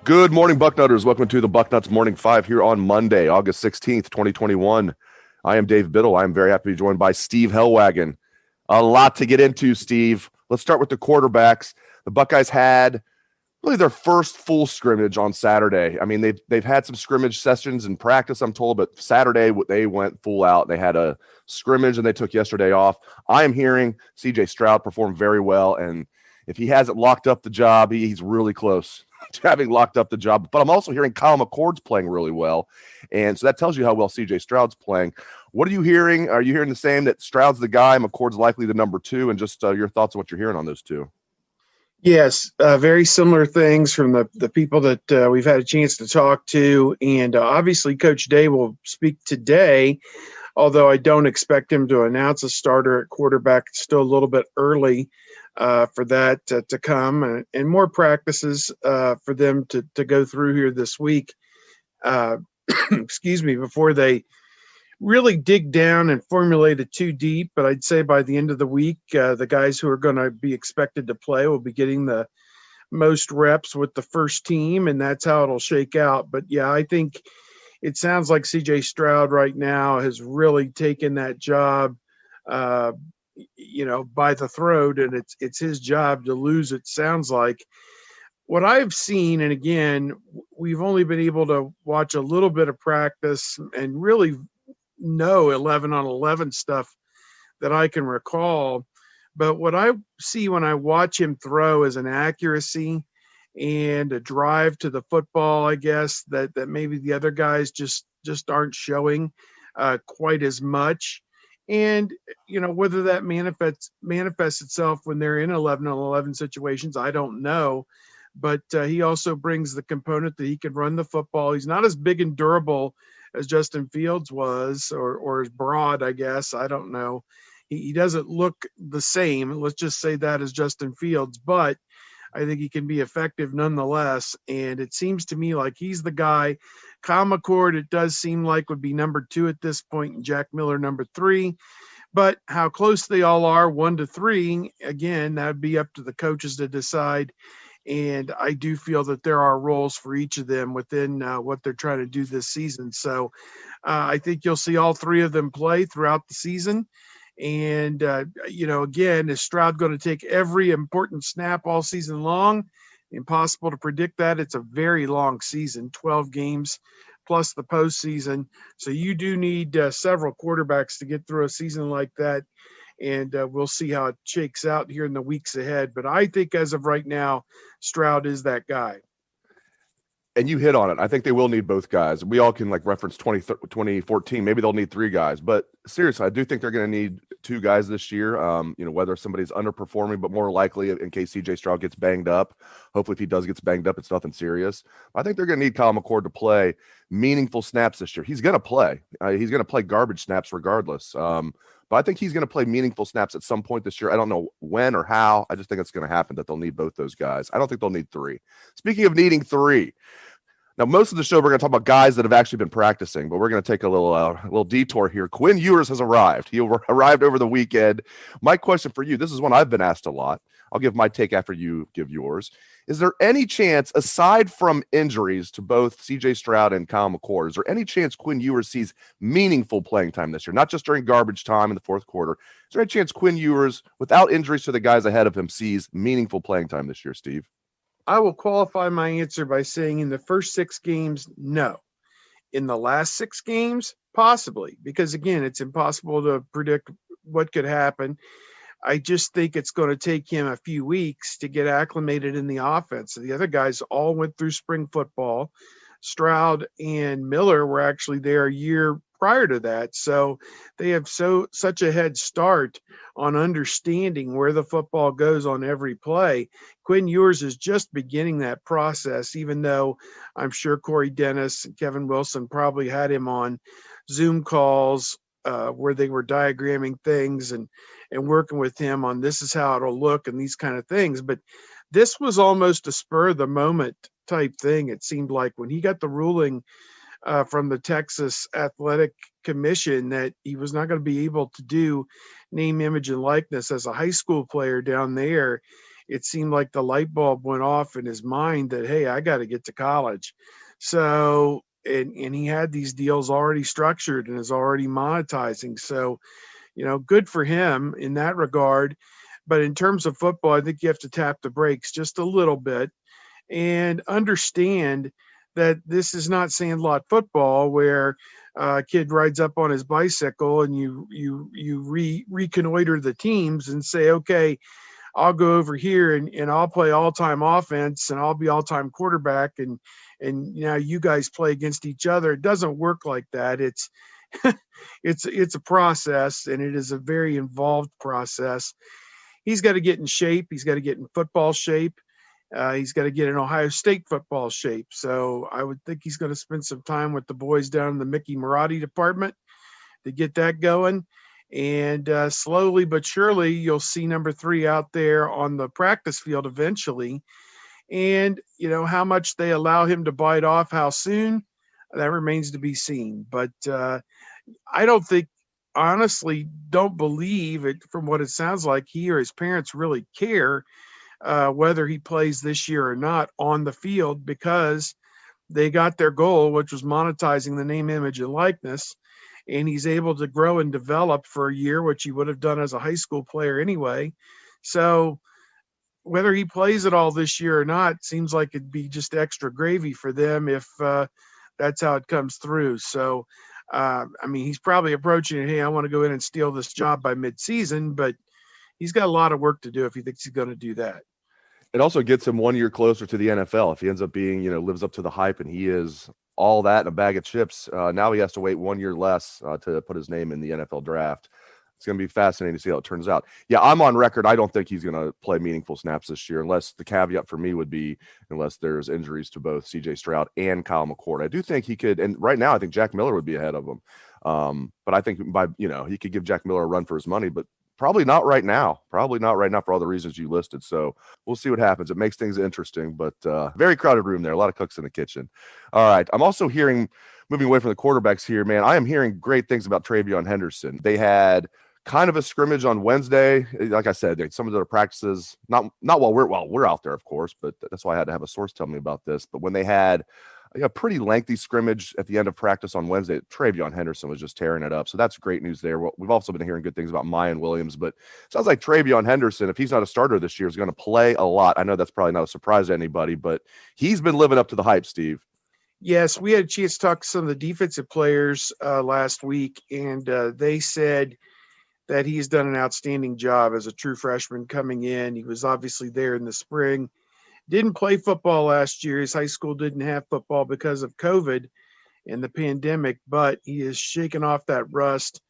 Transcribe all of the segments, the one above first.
Good morning, Bucknutters. Welcome to the Bucknuts Morning 5 here on Monday, August 16th, 2021. I am Dave Biddle. I am very happy to be joined by Steve Helwagen. A lot to get into, Steve. Let's start with the quarterbacks. The Buckeyes had really their first full scrimmage on Saturday. I mean, they've had some scrimmage sessions in practice, I'm told, but Saturday they went full out. They had a scrimmage and they took yesterday off. I am hearing C.J. Stroud performed very well, and if he hasn't locked up the job, he's really close to having locked up the job. But I'm also hearing Kyle McCord's playing really well, and so that tells you how well C.J. Stroud's playing. What are you hearing? Are you hearing the same, that Stroud's the guy, McCord's likely the number two, and just your thoughts on what you're hearing on those two? Yes, very similar things from the people that we've had a chance to talk to, and obviously Coach Day will speak today, although I don't expect him to announce a starter at quarterback. It's still a little bit early for that to come, and more practices for them to go through here this week, excuse me, before they really dig down and formulate it too deep. But I'd say by the end of the week, the guys who are going to be expected to play will be getting the most reps with the first team, and that's how it'll shake out. But yeah, I think it sounds like C.J. Stroud right now has really taken that job, by the throat, and it's his job to lose, it sounds like. What I've seen, and again, we've only been able to watch a little bit of practice and really know 11 on 11 stuff that I can recall. But what I see when I watch him throw is an accuracy and a drive to the football, I guess, that maybe the other guys just aren't showing quite as much. And, whether that manifests itself when they're in 11 on 11 situations, I don't know. But he also brings the component that he can run the football. He's not as big and durable as Justin Fields was, or as broad, I guess. I don't know. He doesn't look the same, let's just say that, as Justin Fields, but I think he can be effective nonetheless. And it seems to me like he's the guy. Kyle McCord, it does seem like, would be number 2 at this point, and Jack Miller number 3. But how close they all are, 1 to 3, again, that would be up to the coaches to decide. And I do feel that there are roles for each of them within what they're trying to do this season. So I think you'll see all 3 of them play throughout the season. And, again, is Stroud going to take every important snap all season long? Impossible to predict that. It's a very long season, 12 games plus the postseason. So you do need several quarterbacks to get through a season like that. And we'll see how it shakes out here in the weeks ahead. But I think as of right now, Stroud is that guy. And you hit on it. I think they will need both guys. We all can reference 2014. Maybe they'll need 3 guys. But seriously, I do think they're going to need 2 guys this year. Whether somebody's underperforming, but more likely in case C.J. Stroud gets banged up. Hopefully, if he does get banged up, it's nothing serious. I think they're going to need Kyle McCord to play meaningful snaps this year. He's going to play. He's going to play garbage snaps regardless. But I think he's going to play meaningful snaps at some point this year. I don't know when or how. I just think it's going to happen, that they'll need both those guys. I don't think they'll need 3. Speaking of needing 3, now most of the show we're going to talk about guys that have actually been practicing, but we're going to take a little detour here. Quinn Ewers has arrived. He arrived over the weekend. My question for you, this is one I've been asked a lot. I'll give my take after you give yours. Is there any chance, aside from injuries to both C.J. Stroud and Kyle McCord, is there any chance Quinn Ewers sees meaningful playing time this year, not just during garbage time in the fourth quarter? Is there any chance Quinn Ewers, without injuries to the guys ahead of him, sees meaningful playing time this year, Steve? I will qualify my answer by saying in the first 6 games, no. In the last 6 games, possibly, because, again, it's impossible to predict what could happen. I just think it's going to take him a few weeks to get acclimated in the offense. The other guys all went through spring football. Stroud and Miller were actually there a year prior to that. So they have such a head start on understanding where the football goes on every play. Quinn Ewers is just beginning that process, even though I'm sure Corey Dennis and Kevin Wilson probably had him on Zoom calls where they were diagramming things and working with him on this is how it'll look and these kind of things. But this was almost a spur of the moment type thing. It seemed like when he got the ruling from the Texas Athletic Commission that he was not going to be able to do name, image, and likeness as a high school player down there, it seemed like the light bulb went off in his mind that, hey, I got to get to college. So, and he had these deals already structured and is already monetizing. So, good for him in that regard. But in terms of football, I think you have to tap the brakes just a little bit and understand that this is not sandlot football where a kid rides up on his bicycle and you reconnoiter the teams and say, okay, I'll go over here and I'll play all-time offense and I'll be all-time quarterback and you guys play against each other. It doesn't work like that. It's it's a process, and it is a very involved process. He's got to get in shape. He's got to get in football shape. He's got to get in Ohio State football shape. So I would think he's going to spend some time with the boys down in the Mickey Marotti department to get that going. And slowly but surely, you'll see number 3 out there on the practice field eventually. And, how much they allow him to bite off, how soon, that remains to be seen. But I honestly don't believe it from what it sounds like he or his parents really care whether he plays this year or not on the field, because they got their goal, which was monetizing the name, image, and likeness. And he's able to grow and develop for a year, which he would have done as a high school player anyway. So whether he plays it all this year or not seems like it'd be just extra gravy for them if that's how it comes through. So, he's probably approaching it, hey, I want to go in and steal this job by midseason, but he's got a lot of work to do if he thinks he's going to do that. It also gets him 1 year closer to the NFL. If he ends up being, lives up to the hype and he is all that in a bag of chips, now he has to wait 1 year less to put his name in the NFL draft. It's going to be fascinating to see how it turns out. Yeah, I'm on record. I don't think he's going to play meaningful snaps this year, unless the caveat for me would be unless there's injuries to both CJ Stroud and Kyle McCord. I do think he could, and right now I think Jack Miller would be ahead of him. But I think he could give Jack Miller a run for his money, but probably not right now. Probably not right now for all the reasons you listed. So we'll see what happens. It makes things interesting, but very crowded room there. A lot of cooks in the kitchen. All right. I'm also hearing, moving away from the quarterbacks here, man, I am hearing great things about Travion Henderson. They had kind of a scrimmage on Wednesday. Like I said, some of their practices, not while we're out there, of course, but that's why I had to have a source tell me about this. But when they had a pretty lengthy scrimmage at the end of practice on Wednesday, Travion Henderson was just tearing it up. So that's great news there. We've also been hearing good things about Mayan Williams, but it sounds like Travion Henderson, if he's not a starter this year, is going to play a lot. I know that's probably not a surprise to anybody, but he's been living up to the hype, Steve. Yes, we had a chance to talk to some of the defensive players last week, and they said that he's done an outstanding job as a true freshman coming in. He was obviously there in the spring. Didn't play football last year. His high school didn't have football because of COVID and the pandemic, but he is shaking off that rust.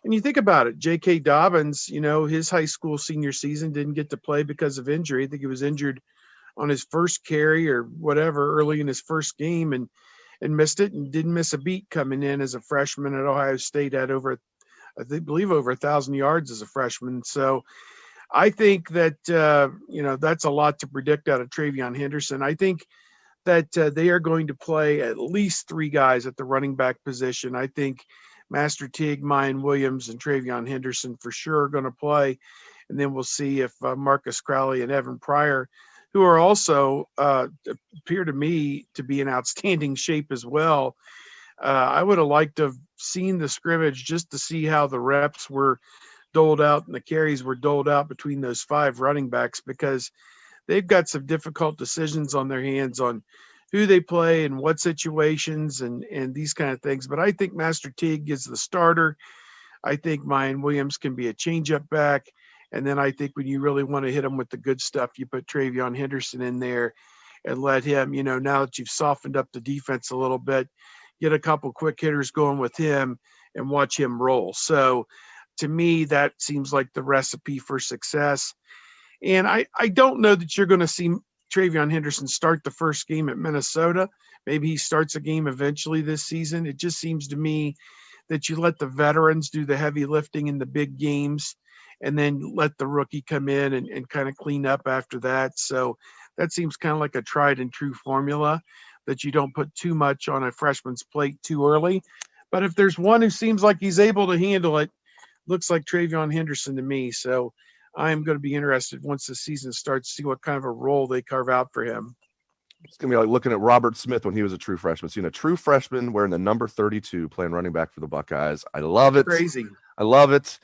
And you think about it, J.K. Dobbins, his high school senior season didn't get to play because of injury. I think he was injured on his first carry or whatever early in his first game and missed it and didn't miss a beat coming in as a freshman at Ohio State. Had over 1,000 yards as a freshman. So I think that, that's a lot to predict out of Travion Henderson. I think that they are going to play at least 3 guys at the running back position. I think Master Teague, Mayan Williams, and Travion Henderson for sure are going to play. And then we'll see if Marcus Crowley and Evan Pryor, who are also appear to me to be in outstanding shape as well. I would have liked to have seen the scrimmage just to see how the reps were doled out and the carries were doled out between those 5 running backs, because they've got some difficult decisions on their hands on who they play and what situations and these kind of things. But I think Master Teague is the starter. I think Mayan Williams can be a change-up back. And then I think when you really want to hit him with the good stuff, you put Travion Henderson in there and let him, now that you've softened up the defense a little bit, get a couple quick hitters going with him and watch him roll. So to me, that seems like the recipe for success. And I don't know that you're going to see Travion Henderson start the first game at Minnesota. Maybe he starts a game eventually this season. It just seems to me that you let the veterans do the heavy lifting in the big games and then let the rookie come in and kind of clean up after that. So that seems kind of like a tried and true formula, that you don't put too much on a freshman's plate too early. But if there's one who seems like he's able to handle it, looks like Travion Henderson to me. So I am going to be interested once the season starts to see what kind of a role they carve out for him. It's going to be like looking at Robert Smith when he was a true freshman. Seeing a true freshman wearing the number 32 playing running back for the Buckeyes. I love it. Crazy. I love it.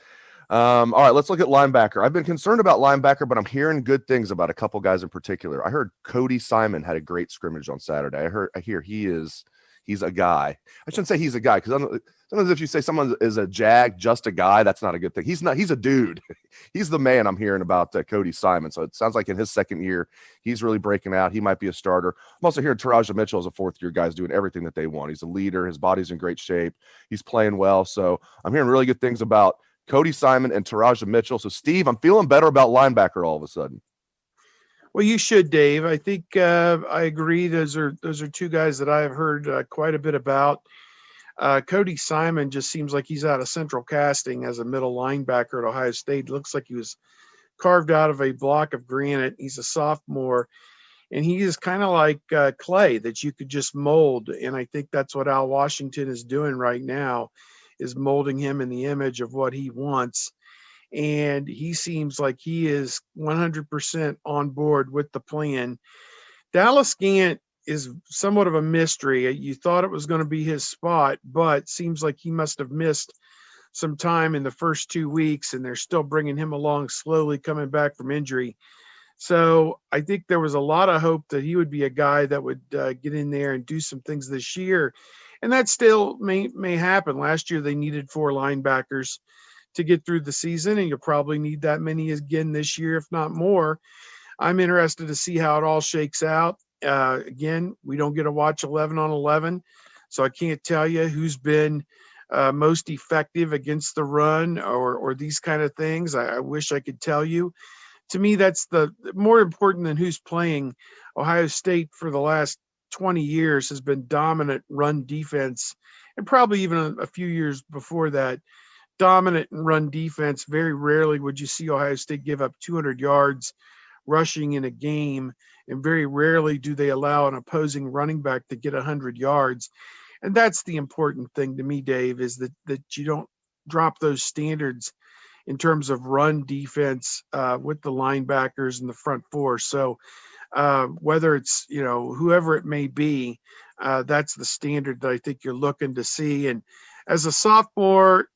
All right, let's look at linebacker. I've been concerned about linebacker, but I'm hearing good things about a couple guys in particular. I heard Cody Simon had a great scrimmage on Saturday. I hear he's a guy. I shouldn't say he's a guy, because sometimes if you say someone is a jag, just a guy, that's not a good thing. He's not. He's a dude. He's the man. I'm hearing about Cody Simon. So it sounds like in his second year, he's really breaking out. He might be a starter. I'm also hearing Taraja Mitchell is a fourth-year guy, is doing everything that they want. He's a leader. His body's in great shape. He's playing well. So I'm hearing really good things about Cody Simon and Taraja Mitchell. So Steve, I'm feeling better about linebacker all of a sudden. Well, you should, Dave. I think I agree. Those are two guys that I have heard quite a bit about. Cody Simon just seems like he's out of central casting as a middle linebacker at Ohio State. Looks like he was carved out of a block of granite. He's a sophomore, and he is kind of like clay that you could just mold. And I think that's what Al Washington is doing right now, is molding him in the image of what he wants. And he seems like he is 100% on board with the plan. Dallas Gant is somewhat of a mystery. You thought it was going to be his spot, but seems like he must have missed some time in the first 2 weeks, and they're still bringing him along slowly, coming back from injury. So I think there was a lot of hope that he would be a guy that would get in there and do some things this year. And that still may happen. Last year, they needed 4 linebackers to get through the season, and you'll probably need that many again this year, if not more. I'm interested to see how it all shakes out. Again, we don't get to watch 11 on 11, so I can't tell you who's been most effective against the run or these kind of things. I wish I could tell you. To me, that's the more important than who's playing. Ohio State for the last 20 years has been dominant run defense, and probably even a few years before that, dominant run defense. Very rarely would you see Ohio State give up 200 yards rushing in a game, and very rarely do they allow an opposing running back to get 100 yards. And that's the important thing to me, Dave, is that you don't drop those standards in terms of run defense with the linebackers and the front four. So whether it's, whoever it may be, that's the standard that I think you're looking to see. And as a sophomore,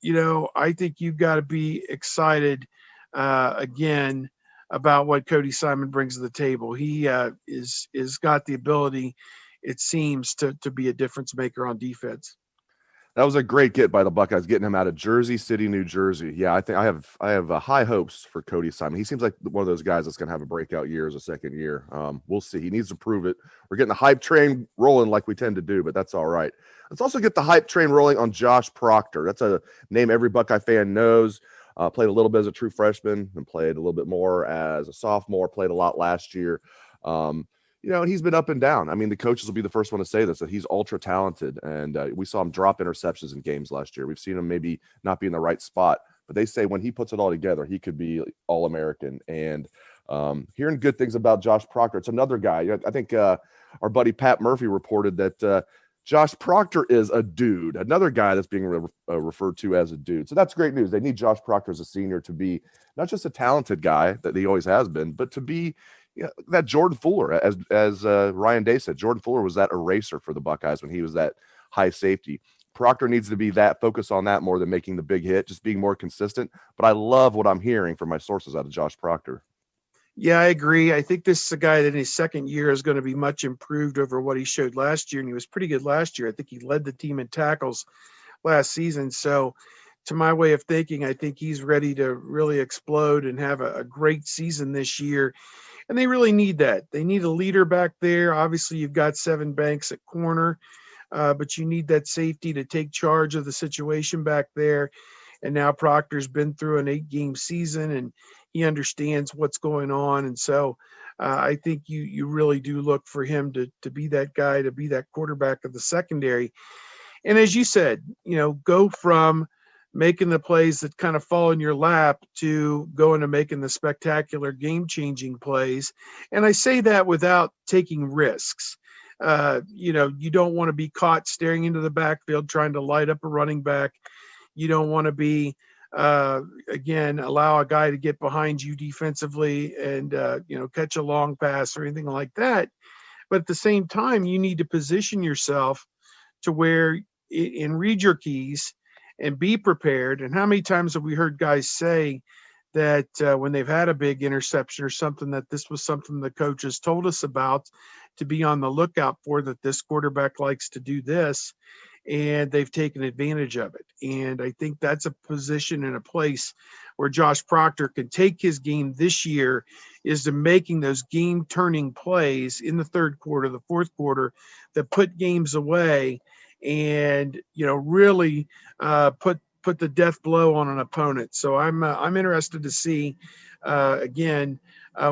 I think you've got to be excited again about what Cody Simon brings to the table. He is got the ability, it seems, to be a difference maker on defense. That was a great get by the Buckeyes, getting him out of Jersey City, New Jersey. Yeah, I think I have high hopes for Cody Simon. He seems like one of those guys that's going to have a breakout year as a second year. We'll see. He needs to prove it. We're getting the hype train rolling like we tend to do, but that's all right. Let's also get the hype train rolling on Josh Proctor. That's a name every Buckeye fan knows. Played a little bit as a true freshman and played a little bit more as a sophomore, played a lot last year. And he's been up and down. I mean, the coaches will be the first one to say this, that he's ultra talented. And we saw him drop interceptions in games last year. We've seen him maybe not be in the right spot, but they say when he puts it all together, he could be All-American. And hearing good things about Josh Proctor. It's another guy. I think our buddy Pat Murphy reported that Josh Proctor is a dude, another guy that's being referred to as a dude. So that's great news. They need Josh Proctor as a senior to be not just a talented guy that he always has been, but to be that Jordan Fuller, as Ryan Day said. Jordan Fuller was that eraser for the Buckeyes when he was that high safety. Proctor needs to be that, focus on that more than making the big hit, just being more consistent. But I love what I'm hearing from my sources out of Josh Proctor. Yeah, I agree. I think this is a guy that in his second year is going to be much improved over what he showed last year, and he was pretty good last year. I think he led the team in tackles last season. So to my way of thinking, I think he's ready to really explode and have a great season this year. And they really need that. They need a leader back there. Obviously, you've got Seven Banks at corner, but you need that safety to take charge of the situation back there. And now Proctor's been through an 8-game season, and he understands what's going on. And so I think you really do look for him to be that guy, to be that quarterback of the secondary. And as you said, go from making the plays that kind of fall in your lap to going to making the spectacular game-changing plays. And I say that without taking risks. You don't want to be caught staring into the backfield trying to light up a running back. You don't want to be, again, allow a guy to get behind you defensively and, catch a long pass or anything like that. But at the same time, you need to position yourself to where and read your keys and be prepared. And how many times have we heard guys say that when they've had a big interception or something, that this was something the coaches told us about to be on the lookout for, that this quarterback likes to do this, and they've taken advantage of it. And I think that's a position and a place where Josh Proctor can take his game this year, is to making those game turning plays in the third quarter, the fourth quarter, that put games away and, really put the death blow on an opponent. So I'm interested to see again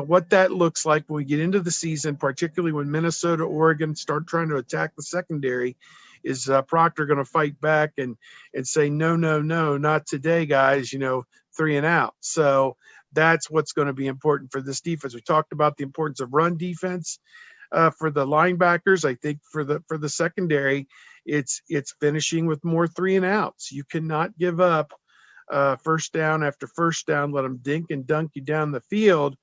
what that looks like when we get into the season, particularly when Minnesota, Oregon start trying to attack the secondary. Is Proctor going to fight back and say, no, not today, guys, 3 and out. So that's what's going to be important for this defense. We talked about the importance of run defense for the linebackers. I think for the secondary, it's finishing with more 3 and outs. You cannot give up first down after first down, let them dink and dunk you down the field.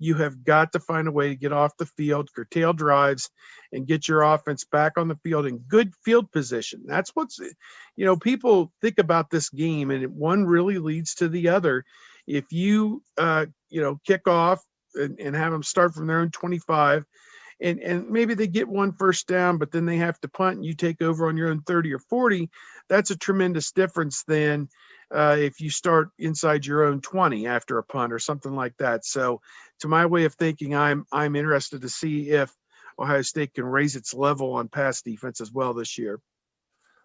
You have got to find a way to get off the field, curtail drives, and get your offense back on the field in good field position. That's what's, people think about this game, and one really leads to the other. If you, kick off and have them start from their own 25, and maybe they get one first down, but then they have to punt and you take over on your own 30 or 40, that's a tremendous difference than if you start inside your own 20 after a punt or something like that. So to my way of thinking, I'm interested to see if Ohio State can raise its level on pass defense as well this year.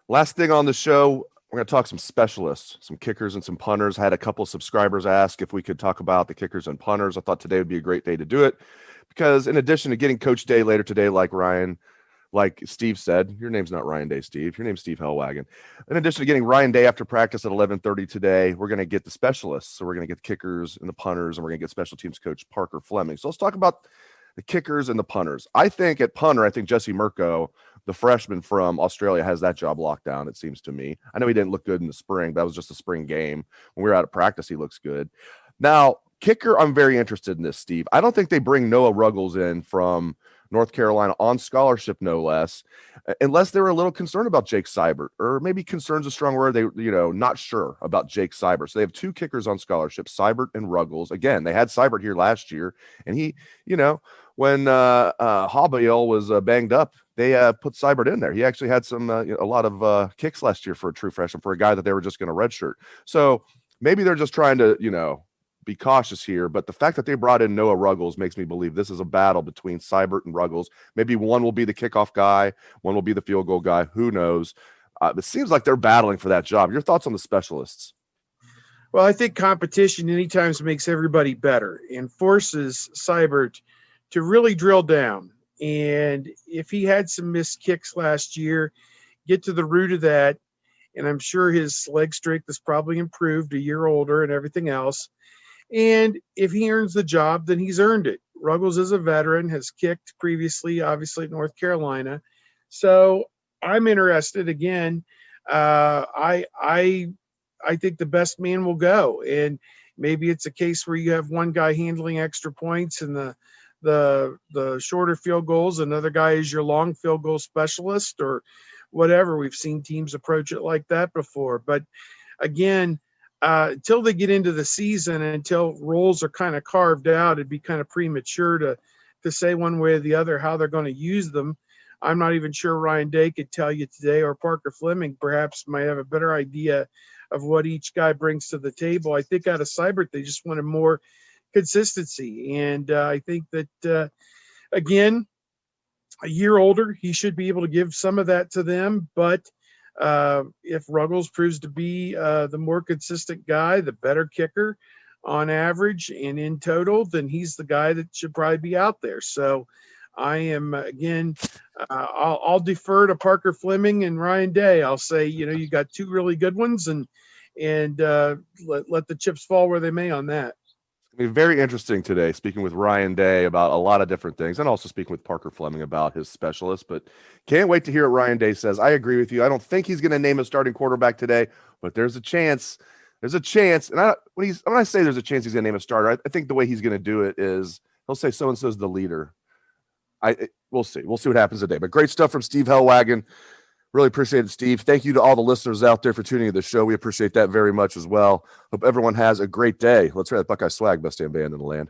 Last thing on the show, we're going to talk some specialists, some kickers and some punters. I had a couple of subscribers ask if we could talk about the kickers and punters. I thought today would be a great day to do it because in addition to getting Coach Day later today, like Steve said, your name's not Ryan Day, Steve. Your name's Steve Helwagen. In addition to getting Ryan Day after practice at 11:30 today, we're going to get the specialists. So we're going to get the kickers and the punters, and we're going to get special teams coach Parker Fleming. So let's talk about the kickers and the punters. I think at punter, Jesse Mirko, the freshman from Australia, has that job locked down, it seems to me. I know he didn't look good in the spring, but that was just a spring game. When we were out of practice, he looks good. Now, kicker, I'm very interested in this, Steve. I don't think they bring Noah Ruggles in from North Carolina on scholarship, no less, unless they were a little concerned about Jake Seibert, or maybe concern's a strong word. They, not sure about Jake Seibert. So they have 2 kickers on scholarship, Seibert and Ruggles. Again, they had Seibert here last year, and he, when Habiel was banged up, they put Seibert in there. He actually had a lot of kicks last year for a true freshman, for a guy that they were just going to redshirt. So maybe they're just trying to, be cautious here, but the fact that they brought in Noah Ruggles makes me believe this is a battle between Seibert and Ruggles. Maybe one will be the kickoff guy, one will be the field goal guy. Who knows? It seems like they're battling for that job. Your thoughts on the specialists? Well, I think competition anytime makes everybody better and forces Seibert to really drill down. And if he had some missed kicks last year, get to the root of that. And I'm sure his leg strength is probably improved, a year older and everything else. And if he earns the job, then he's earned it. Ruggles is a veteran, has kicked previously, obviously at North Carolina. So I'm interested again. I think the best man will go. And maybe it's a case where you have one guy handling extra points and the shorter field goals. Another guy is your long field goal specialist or whatever. We've seen teams approach it like that before. But again, until they get into the season, until roles are kind of carved out, it'd be kind of premature to say one way or the other how they're going to use them. I'm not even sure Ryan Day could tell you today, or Parker Fleming perhaps might have a better idea of what each guy brings to the table. I think out of Seibert, they just wanted more consistency. And I think that, again, a year older, he should be able to give some of that to them. But if Ruggles proves to be the more consistent guy, the better kicker on average and in total, then he's the guy that should probably be out there. So I am again. I'll defer to Parker Fleming and Ryan Day. I'll say, you got two really good ones, and let the chips fall where they may on that. It's going to be very interesting today, speaking with Ryan Day about a lot of different things, and also speaking with Parker Fleming about his specialist. But can't wait to hear what Ryan Day says. I agree with you. I don't think he's going to name a starting quarterback today, but there's a chance. There's a chance. And when I say there's a chance he's going to name a starter, I think the way he's going to do it is he'll say so-and-so's the leader. We'll see. We'll see what happens today. But great stuff from Steve Helwagen. Really appreciate it, Steve. Thank you to all the listeners out there for tuning into the show. We appreciate that very much as well. Hope everyone has a great day. Let's hear that Buckeye swag, best damn band in the land.